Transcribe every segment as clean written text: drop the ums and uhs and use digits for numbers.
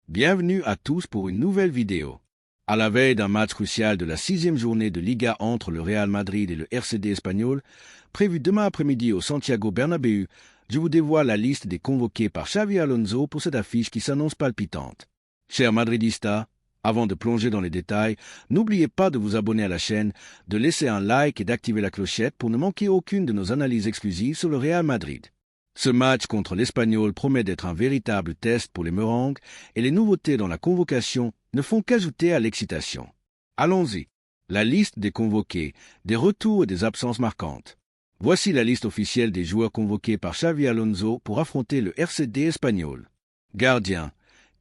Bienvenue à tous pour une nouvelle vidéo. À la veille d'un match crucial de la 6e journée de Liga entre le Real Madrid et le RCD Espagnol, prévu demain après-midi au Santiago Bernabéu, je vous dévoile la liste des convoqués par Xavi Alonso pour cette affiche qui s'annonce palpitante. Chers madridistas, avant de plonger dans les détails, n'oubliez pas de vous abonner à la chaîne, de laisser un like et d'activer la clochette pour ne manquer aucune de nos analyses exclusives sur le Real Madrid. Ce match contre l'Espagnol promet d'être un véritable test pour les Merengues et les nouveautés dans la convocation ne font qu'ajouter à l'excitation. Allons-y. La liste des convoqués, des retours et des absences marquantes. Voici la liste officielle des joueurs convoqués par Xavi Alonso pour affronter le RCD Espagnol. Gardien,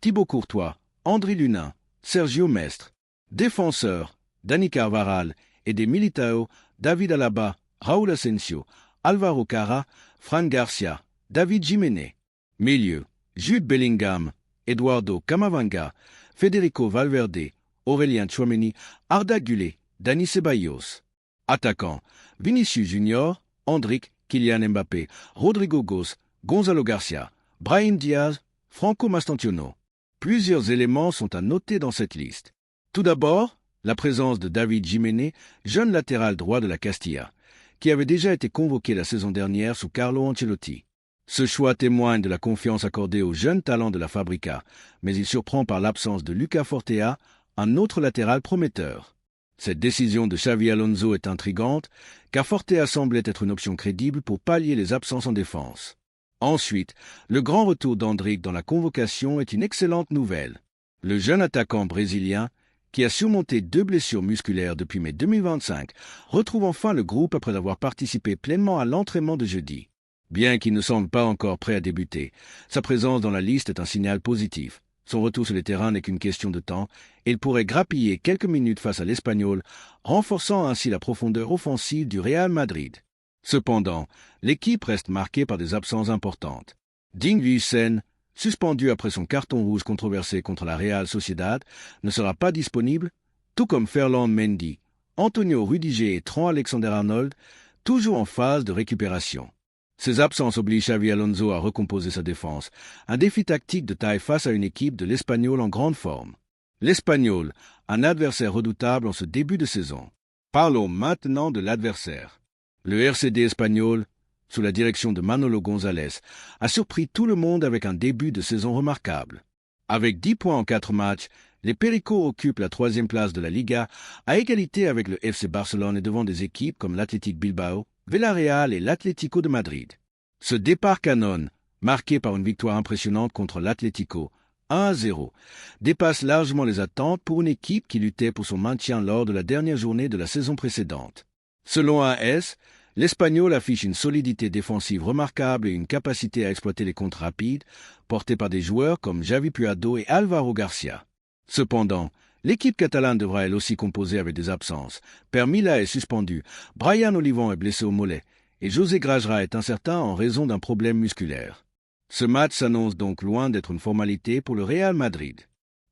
Thibaut Courtois, André Lunin, Sergio Mestre. Défenseurs, Dani Carvajal et des Militao, David Alaba, Raúl Asensio, Álvaro Carrà, Fran Garcia, David Jiménez. Milieu, Jude Bellingham, Eduardo Camavinga, Federico Valverde, Aurélien Tchouaméni, Arda Güler, Dani Ceballos. Attaquant, Vinicius Junior, Endrick, Kylian Mbappé, Rodrigo Goes, Gonzalo Garcia, Brahim Diaz, Franco Mastantuono. Plusieurs éléments sont à noter dans cette liste. Tout d'abord, la présence de David Jiménez, jeune latéral droit de la Castilla, qui avait déjà été convoqué la saison dernière sous Carlo Ancelotti. Ce choix témoigne de la confiance accordée aux jeunes talents de la Fabrica, mais il surprend par l'absence de Lucas Fortea, un autre latéral prometteur. Cette décision de Xavi Alonso est intrigante, car Fortea semblait être une option crédible pour pallier les absences en défense. Ensuite, le grand retour d'Endrick dans la convocation est une excellente nouvelle. Le jeune attaquant brésilien, qui a surmonté 2 blessures musculaires depuis mai 2025, retrouve enfin le groupe après avoir participé pleinement à l'entraînement de jeudi. Bien qu'il ne semble pas encore prêt à débuter, sa présence dans la liste est un signal positif. Son retour sur les terrains n'est qu'une question de temps et il pourrait grappiller quelques minutes face à l'Espagnol, renforçant ainsi la profondeur offensive du Real Madrid. Cependant, l'équipe reste marquée par des absences importantes. Ding Huysen, suspendu après son carton rouge controversé contre la Real Sociedad, ne sera pas disponible, tout comme Ferland Mendy, Antonio Rudiger et Trent Alexander-Arnold, toujours en phase de récupération. Ces absences obligent Xavi Alonso à recomposer sa défense, un défi tactique de taille face à une équipe de l'Espagnol en grande forme. L'Espagnol, un adversaire redoutable en ce début de saison. Parlons maintenant de l'adversaire. Le RCD Espagnol, sous la direction de Manolo González, a surpris tout le monde avec un début de saison remarquable. Avec 10 points en 4 matchs, les Pericos occupent la 3e place de la Liga, à égalité avec le FC Barcelone et devant des équipes comme l'Athletic Bilbao, Villarreal et l'Atlético de Madrid. Ce départ canon, marqué par une victoire impressionnante contre l'Atlético, 1-0, dépasse largement les attentes pour une équipe qui luttait pour son maintien lors de la dernière journée de la saison précédente. Selon AS, l'Espagnol affiche une solidité défensive remarquable et une capacité à exploiter les contres rapides, portés par des joueurs comme Xavi Puado et Álvaro Garcia. Cependant, l'équipe catalane devra elle aussi composer avec des absences. Per Mila est suspendu, Brian Olivon est blessé au mollet, et José Grajera est incertain en raison d'un problème musculaire. Ce match s'annonce donc loin d'être une formalité pour le Real Madrid.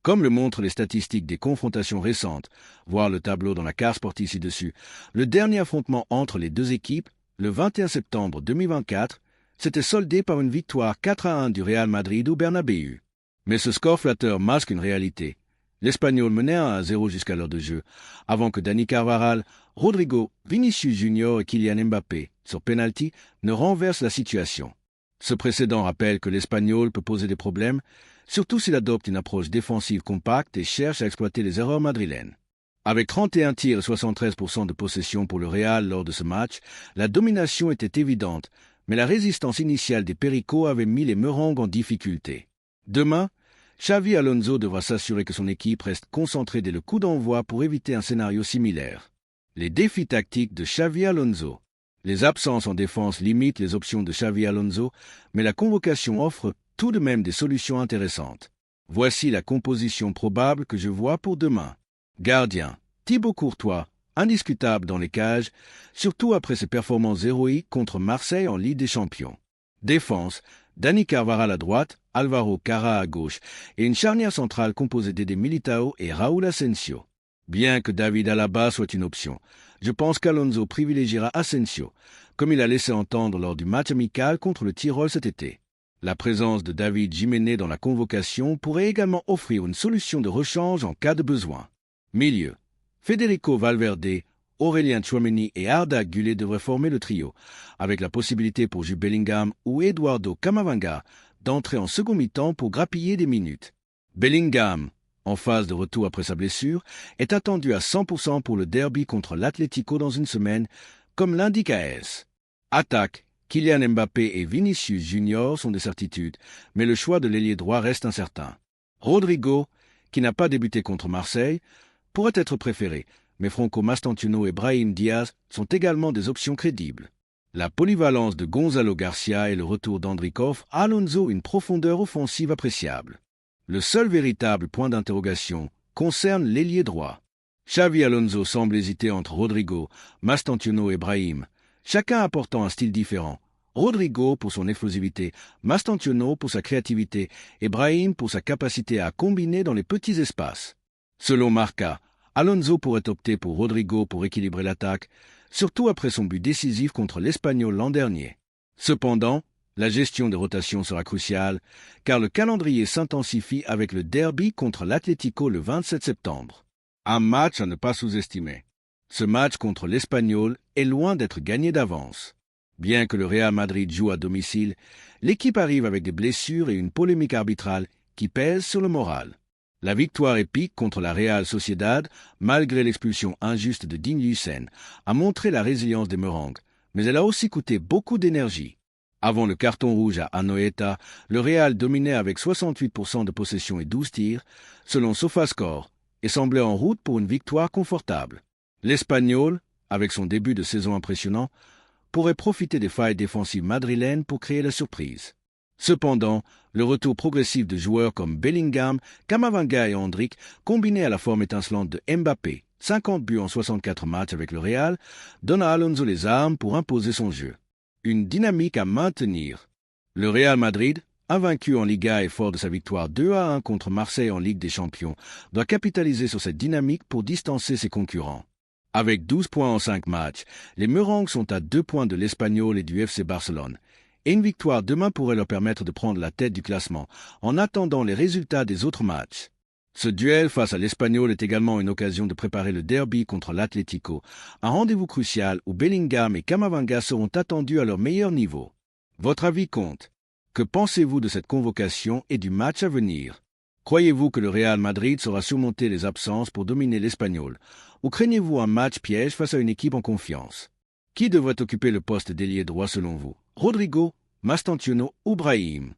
Comme le montrent les statistiques des confrontations récentes, voir le tableau dans la carte sportive ci-dessus, le dernier affrontement entre les deux équipes, le 21 septembre 2024, s'était soldé par une victoire 4-1 du Real Madrid au Bernabéu. Mais ce score flatteur masque une réalité. L'Espagnol menait 1-0 jusqu'à l'heure de jeu, avant que Dani Carvajal, Rodrigo, Vinicius Junior et Kylian Mbappé, sur penalty, ne renversent la situation. Ce précédent rappelle que l'Espagnol peut poser des problèmes, surtout s'il adopte une approche défensive compacte et cherche à exploiter les erreurs madrilènes. Avec 31 tirs et 73% de possession pour le Real lors de ce match, la domination était évidente, mais la résistance initiale des Pericos avait mis les Merengues en difficulté. Demain, Xavi Alonso devra s'assurer que son équipe reste concentrée dès le coup d'envoi pour éviter un scénario similaire. Les défis tactiques de Xavi Alonso. Les absences en défense limitent les options de Xavi Alonso, mais la convocation offre tout de même des solutions intéressantes. Voici la composition probable que je vois pour demain. Gardien, Thibaut Courtois, indiscutable dans les cages, surtout après ses performances héroïques contre Marseille en Ligue des Champions. Défense, Dani Carvajal à droite, Álvaro Carrà à gauche et une charnière centrale composée d'Eder Militao et Raúl Asensio. Bien que David Alaba soit une option, je pense qu'Alonso privilégiera Asensio, comme il a laissé entendre lors du match amical contre le Tyrol cet été. La présence de David Jiménez dans la convocation pourrait également offrir une solution de rechange en cas de besoin. Milieu. Federico Valverde, Aurélien Tchouaméni et Arda Güler devraient former le trio, avec la possibilité pour Jude Bellingham ou Eduardo Camavinga d'entrer en second mi-temps pour grappiller des minutes. Bellingham, en phase de retour après sa blessure, est attendu à 100% pour le derby contre l'Atlético dans une semaine, comme l'indique AS. Attaque. Kylian Mbappé et Vinicius Junior sont des certitudes, mais le choix de l'ailier droit reste incertain. Rodrigo, qui n'a pas débuté contre Marseille, pourrait être préféré, mais Franco Mastantuono et Brahim Diaz sont également des options crédibles. La polyvalence de Gonzalo Garcia et le retour d'Andrikov a Alonso une profondeur offensive appréciable. Le seul véritable point d'interrogation concerne l'ailier droit. Xavi Alonso semble hésiter entre Rodrigo, Mastantuono et Brahim, chacun apportant un style différent. Rodrigo pour son explosivité, Mastantuono pour sa créativité et Brahim pour sa capacité à combiner dans les petits espaces. Selon Marca, Alonso pourrait opter pour Rodrigo pour équilibrer l'attaque, surtout après son but décisif contre l'Espagnol l'an dernier. Cependant, la gestion des rotations sera cruciale, car le calendrier s'intensifie avec le derby contre l'Atlético le 27 septembre. Un match à ne pas sous-estimer. Ce match contre l'Espagnol est loin d'être gagné d'avance. Bien que le Real Madrid joue à domicile, l'équipe arrive avec des blessures et une polémique arbitrale qui pèse sur le moral. La victoire épique contre la Real Sociedad, malgré l'expulsion injuste de Digne Hussein, a montré la résilience des Merengues, mais elle a aussi coûté beaucoup d'énergie. Avant le carton rouge à Anoeta, le Real dominait avec 68% de possession et 12 tirs, selon SofaScore, et semblait en route pour une victoire confortable. L'Espagnol, avec son début de saison impressionnant, pourrait profiter des failles défensives madrilènes pour créer la surprise. Cependant, le retour progressif de joueurs comme Bellingham, Camavinga et Endrick, combiné à la forme étincelante de Mbappé, 50 buts en 64 matchs avec le Real, donne à Alonso les armes pour imposer son jeu. Une dynamique à maintenir. Le Real Madrid, invaincu en Liga et fort de sa victoire 2-1 contre Marseille en Ligue des Champions, doit capitaliser sur cette dynamique pour distancer ses concurrents. Avec 12 points en 5 matchs, les Merengues sont à 2 points de l'Espagnol et du FC Barcelone. Et une victoire demain pourrait leur permettre de prendre la tête du classement, en attendant les résultats des autres matchs. Ce duel face à l'Espagnol est également une occasion de préparer le derby contre l'Atlético, un rendez-vous crucial où Bellingham et Camavinga seront attendus à leur meilleur niveau. Votre avis compte. Que pensez-vous de cette convocation et du match à venir? Croyez-vous que le Real Madrid saura surmonter les absences pour dominer l'Espagnol, ou craignez-vous un match piège face à une équipe en confiance? Qui devrait occuper le poste d'ailier droit selon vous? Rodrigo, Mastantuono ou Brahim?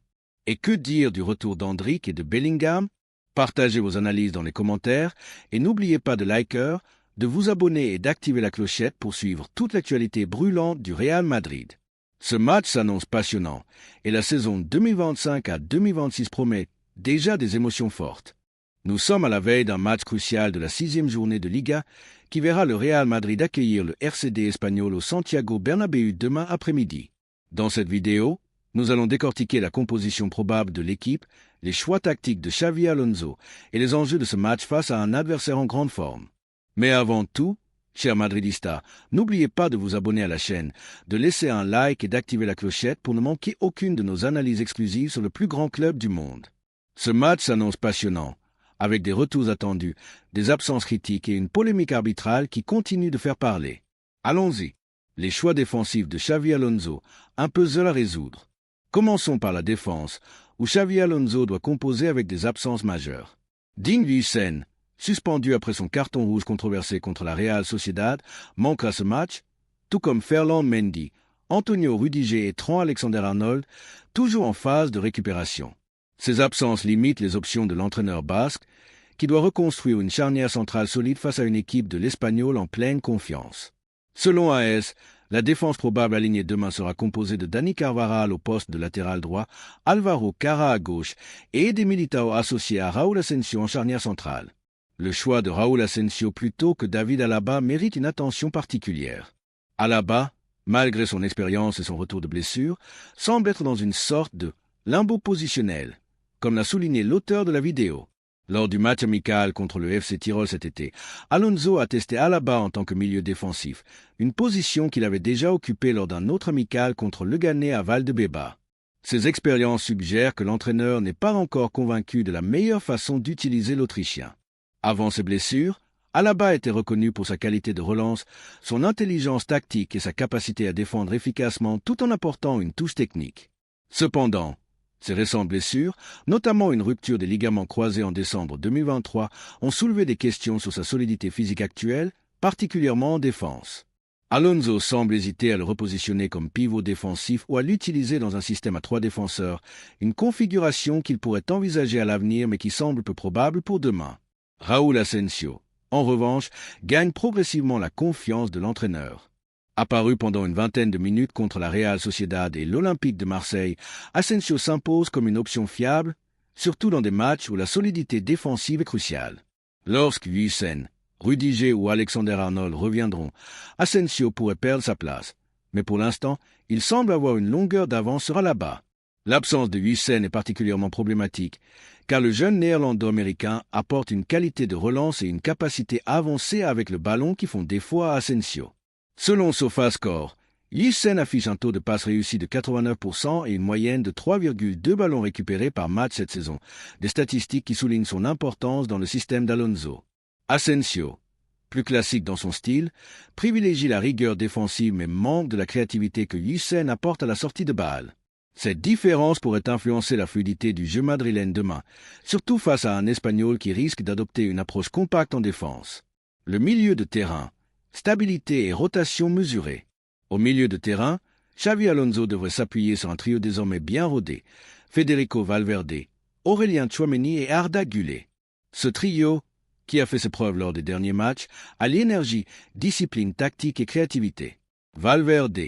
Et que dire du retour d'Endrick et de Bellingham? Partagez vos analyses dans les commentaires et n'oubliez pas de liker, de vous abonner et d'activer la clochette pour suivre toute l'actualité brûlante du Real Madrid. Ce match s'annonce passionnant et la saison 2025 à 2026 promet déjà des émotions fortes. Nous sommes à la veille d'un match crucial de la 6e journée de Liga qui verra le Real Madrid accueillir le RCD espagnol au Santiago Bernabéu demain après-midi. Dans cette vidéo, nous allons décortiquer la composition probable de l'équipe, les choix tactiques de Xavi Alonso et les enjeux de ce match face à un adversaire en grande forme. Mais avant tout, chers madridistas, n'oubliez pas de vous abonner à la chaîne, de laisser un like et d'activer la clochette pour ne manquer aucune de nos analyses exclusives sur le plus grand club du monde. Ce match s'annonce passionnant, avec des retours attendus, des absences critiques et une polémique arbitrale qui continue de faire parler. Allons-y. Les choix défensifs de Xavi Alonso, un puzzle à résoudre. Commençons par la défense, où Xavi Alonso doit composer avec des absences majeures. Digne Hussein, suspendu après son carton rouge controversé contre la Real Sociedad, manquera ce match, tout comme Ferland Mendy, Antonio Rudiger et Trent Alexander-Arnold, toujours en phase de récupération. Ces absences limitent les options de l'entraîneur basque, qui doit reconstruire une charnière centrale solide face à une équipe de l'Espagnol en pleine confiance. Selon AS, la défense probable alignée demain sera composée de Dani Carvajal au poste de latéral droit, Alvaro Cara à gauche et Eder Militao associé à Raúl Asensio en charnière centrale. Le choix de Raúl Asensio plutôt que David Alaba mérite une attention particulière. Alaba, malgré son expérience et son retour de blessure, semble être dans une sorte de limbo positionnel, comme l'a souligné l'auteur de la vidéo. Lors du match amical contre le FC Tirol cet été, Alonso a testé Alaba en tant que milieu défensif, une position qu'il avait déjà occupée lors d'un autre amical contre Leganés à Valdebeba. Ces expériences suggèrent que l'entraîneur n'est pas encore convaincu de la meilleure façon d'utiliser l'Autrichien. Avant ses blessures, Alaba était reconnu pour sa qualité de relance, son intelligence tactique et sa capacité à défendre efficacement tout en apportant une touche technique. Cependant, ses récentes blessures, notamment une rupture des ligaments croisés en décembre 2023, ont soulevé des questions sur sa solidité physique actuelle, particulièrement en défense. Alonso semble hésiter à le repositionner comme pivot défensif ou à l'utiliser dans un système à 3 défenseurs, une configuration qu'il pourrait envisager à l'avenir mais qui semble peu probable pour demain. Raúl Asensio, en revanche, gagne progressivement la confiance de l'entraîneur. Apparu pendant une vingtaine de minutes contre la Real Sociedad et l'Olympique de Marseille, Asensio s'impose comme une option fiable, surtout dans des matchs où la solidité défensive est cruciale. Lorsque Huysen, Rudiger ou Alexander-Arnold reviendront, Asensio pourrait perdre sa place, mais pour l'instant, il semble avoir une longueur d'avance sur Alaba. L'absence de Huysen est particulièrement problématique, car le jeune néerlando-américain apporte une qualité de relance et une capacité avancée avec le ballon qui font défaut à Asensio. Selon SofaScore, Huysen affiche un taux de passe réussi de 89% et une moyenne de 3,2 ballons récupérés par match cette saison, des statistiques qui soulignent son importance dans le système d'Alonso. Asensio, plus classique dans son style, privilégie la rigueur défensive mais manque de la créativité que Huysen apporte à la sortie de balle. Cette différence pourrait influencer la fluidité du jeu madrilène demain, surtout face à un Espagnol qui risque d'adopter une approche compacte en défense. Le milieu de terrain, stabilité et rotation mesurée. Au milieu de terrain, Xavi Alonso devrait s'appuyer sur un trio désormais bien rodé, Federico Valverde, Aurélien Tchouaméni et Arda Güler. Ce trio, qui a fait ses preuves lors des derniers matchs, a l'énergie, discipline tactique et créativité. Valverde,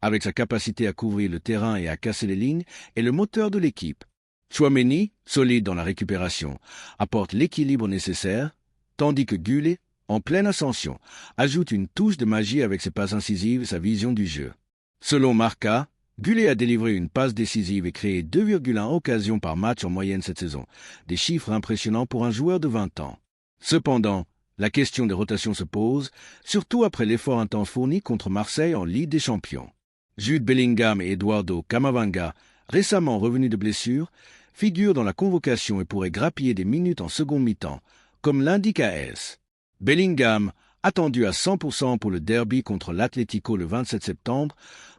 avec sa capacité à couvrir le terrain et à casser les lignes, est le moteur de l'équipe. Tchouaméni, solide dans la récupération, apporte l'équilibre nécessaire, tandis que Güler, en pleine ascension, ajoute une touche de magie avec ses passes incisives et sa vision du jeu. Selon Marca, Güler a délivré une passe décisive et créé 2,1 occasions par match en moyenne cette saison, des chiffres impressionnants pour un joueur de 20 ans. Cependant, la question des rotations se pose, surtout après l'effort intense fourni contre Marseille en Ligue des Champions. Jude Bellingham et Eduardo Camavinga, récemment revenus de blessure, figurent dans la convocation et pourraient grappiller des minutes en seconde mi-temps, comme l'indique AS. Bellingham, attendu à 100% pour le derby contre l'Atlético le 27 septembre,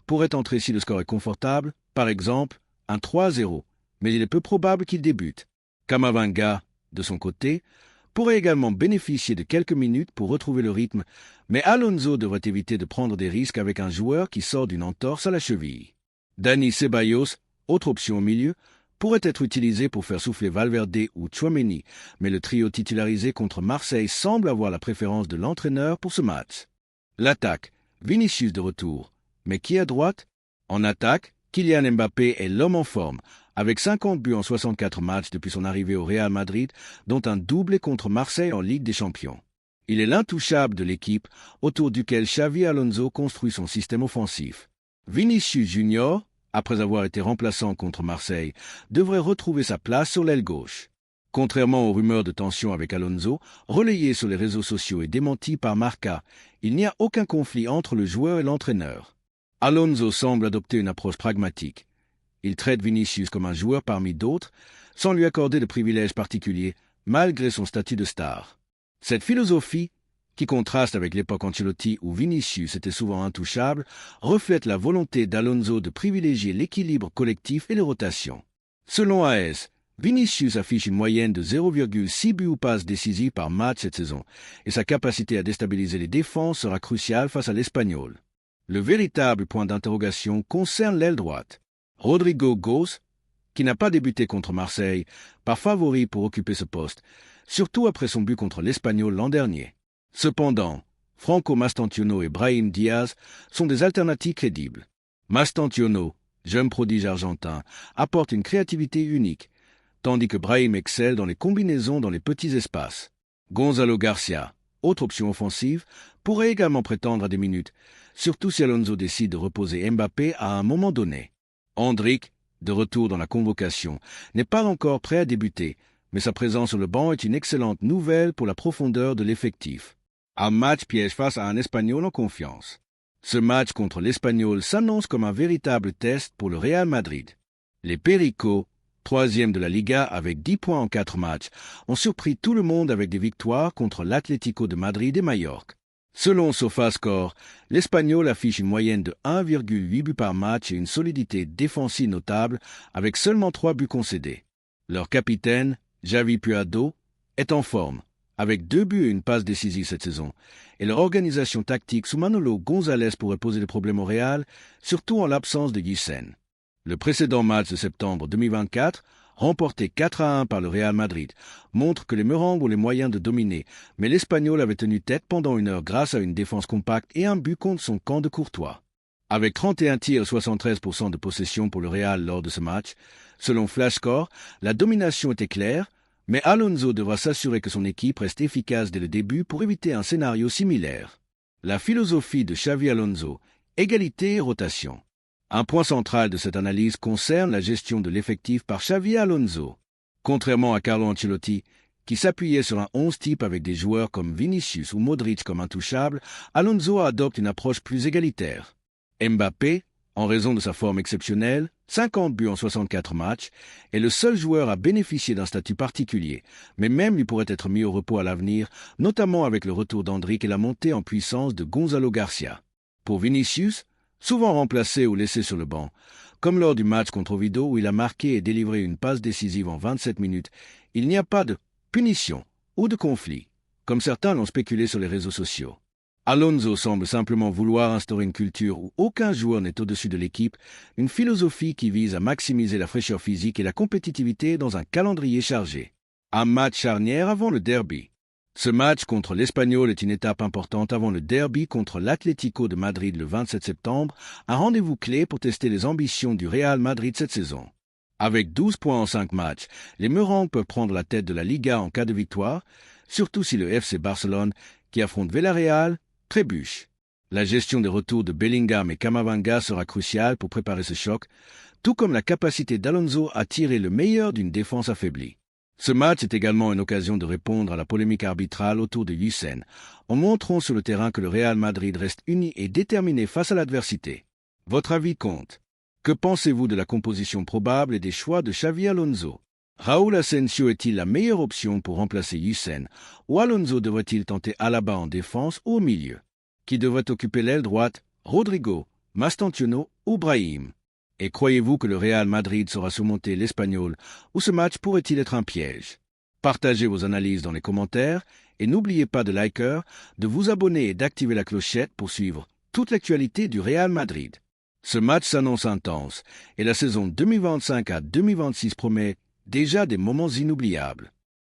pourrait entrer si le score est confortable, par exemple un 3-0, mais il est peu probable qu'il débute. Camavinga, de son côté, pourrait également bénéficier de quelques minutes pour retrouver le rythme, mais Alonso devrait éviter de prendre des risques avec un joueur qui sort d'une entorse à la cheville. Dani Ceballos, autre option au milieu, pourrait être utilisé pour faire souffler Valverde ou Tchouaméni, mais le trio titularisé contre Marseille semble avoir la préférence de l'entraîneur pour ce match. L'attaque, Vinicius de retour, mais qui à droite? En attaque, Kylian Mbappé est l'homme en forme, avec 50 buts en 64 matchs depuis son arrivée au Real Madrid, dont un doublé contre Marseille en Ligue des Champions. Il est l'intouchable de l'équipe, autour duquel Xavi Alonso construit son système offensif. Vinicius Junior, après avoir été remplaçant contre Marseille, devrait retrouver sa place sur l'aile gauche. Contrairement aux rumeurs de tension avec Alonso, relayées sur les réseaux sociaux et démenties par Marca, il n'y a aucun conflit entre le joueur et l'entraîneur. Alonso semble adopter une approche pragmatique. Il traite Vinicius comme un joueur parmi d'autres, sans lui accorder de privilèges particuliers, malgré son statut de star. Cette philosophie, qui contraste avec l'époque Ancelotti où Vinicius était souvent intouchable, reflète la volonté d'Alonso de privilégier l'équilibre collectif et les rotations. Selon AS, Vinicius affiche une moyenne de 0,6 buts ou passes décisives par match cette saison, et sa capacité à déstabiliser les défenses sera cruciale face à l'Espagnol. Le véritable point d'interrogation concerne l'aile droite. Rodrigo Goes, qui n'a pas débuté contre Marseille, part favori pour occuper ce poste, surtout après son but contre l'Espagnol l'an dernier. Cependant, Franco Mastantuono et Brahim Diaz sont des alternatives crédibles. Mastantuono, jeune prodige argentin, apporte une créativité unique, tandis que Brahim excelle dans les combinaisons dans les petits espaces. Gonzalo Garcia, autre option offensive, pourrait également prétendre à des minutes, surtout si Alonso décide de reposer Mbappé à un moment donné. Endrick, de retour dans la convocation, n'est pas encore prêt à débuter, mais sa présence sur le banc est une excellente nouvelle pour la profondeur de l'effectif. Un match piège face à un Espagnol en confiance. Ce match contre l'Espagnol s'annonce comme un véritable test pour le Real Madrid. Les Pericos, troisième de la Liga avec 10 points en 4 matchs, ont surpris tout le monde avec des victoires contre l'Atlético de Madrid et Majorque. Selon SofaScore, l'Espagnol affiche une moyenne de 1,8 buts par match et une solidité défensive notable avec seulement 3 buts concédés. Leur capitaine, Javi Puado, est en forme, avec 2 buts et une passe décisive cette saison, et leur organisation tactique sous Manolo González pourrait poser des problèmes au Real, surtout en l'absence de Yücen. Le précédent match de septembre 2024, remporté 4-1 par le Real Madrid, montre que les Merengues ont les moyens de dominer, mais l'Espagnol avait tenu tête pendant une heure grâce à une défense compacte et un but contre son camp de Courtois. Avec 31 tirs et 73% de possession pour le Real lors de ce match, selon FlashScore, la domination était claire, mais Alonso devra s'assurer que son équipe reste efficace dès le début pour éviter un scénario similaire. La philosophie de Xavi Alonso, égalité et rotation. Un point central de cette analyse concerne la gestion de l'effectif par Xavi Alonso. Contrairement à Carlo Ancelotti, qui s'appuyait sur un 11 type avec des joueurs comme Vinicius ou Modric comme intouchables, Alonso adopte une approche plus égalitaire. Mbappé, en raison de sa forme exceptionnelle, 50 buts en 64 matchs, est le seul joueur à bénéficier d'un statut particulier, mais même lui pourrait être mis au repos à l'avenir, notamment avec le retour d'Endrick et la montée en puissance de Gonzalo Garcia. Pour Vinicius, souvent remplacé ou laissé sur le banc, comme lors du match contre Oviedo où il a marqué et délivré une passe décisive en 27 minutes, il n'y a pas de punition ou de conflit, comme certains l'ont spéculé sur les réseaux sociaux. Alonso semble simplement vouloir instaurer une culture où aucun joueur n'est au-dessus de l'équipe, une philosophie qui vise à maximiser la fraîcheur physique et la compétitivité dans un calendrier chargé. Un match charnière avant le derby. Ce match contre l'Espagnol est une étape importante avant le derby contre l'Atlético de Madrid le 27 septembre, un rendez-vous clé pour tester les ambitions du Real Madrid cette saison. Avec 12 points en 5 matchs, les Merengues peuvent prendre la tête de la Liga en cas de victoire, surtout si le FC Barcelone, qui affronte Villarreal, trébuche. La gestion des retours de Bellingham et Camavinga sera cruciale pour préparer ce choc, tout comme la capacité d'Alonso à tirer le meilleur d'une défense affaiblie. Ce match est également une occasion de répondre à la polémique arbitrale autour de Yücen, en montrant sur le terrain que le Real Madrid reste uni et déterminé face à l'adversité. Votre avis compte. Que pensez-vous de la composition probable et des choix de Xavi Alonso? Raúl Asensio est-il la meilleure option pour remplacer Yücen, ou Alonso devrait-il tenter Alaba en défense ou au milieu? Qui devrait occuper l'aile droite, Rodrigo, Mastantuono ou Brahim? Et croyez-vous que le Real Madrid saura surmonter l'Espagnol, ou ce match pourrait-il être un piège? Partagez vos analyses dans les commentaires, et n'oubliez pas de liker, de vous abonner et d'activer la clochette pour suivre toute l'actualité du Real Madrid. Ce match s'annonce intense, et la saison 2025 à 2026 promet déjà des moments inoubliables.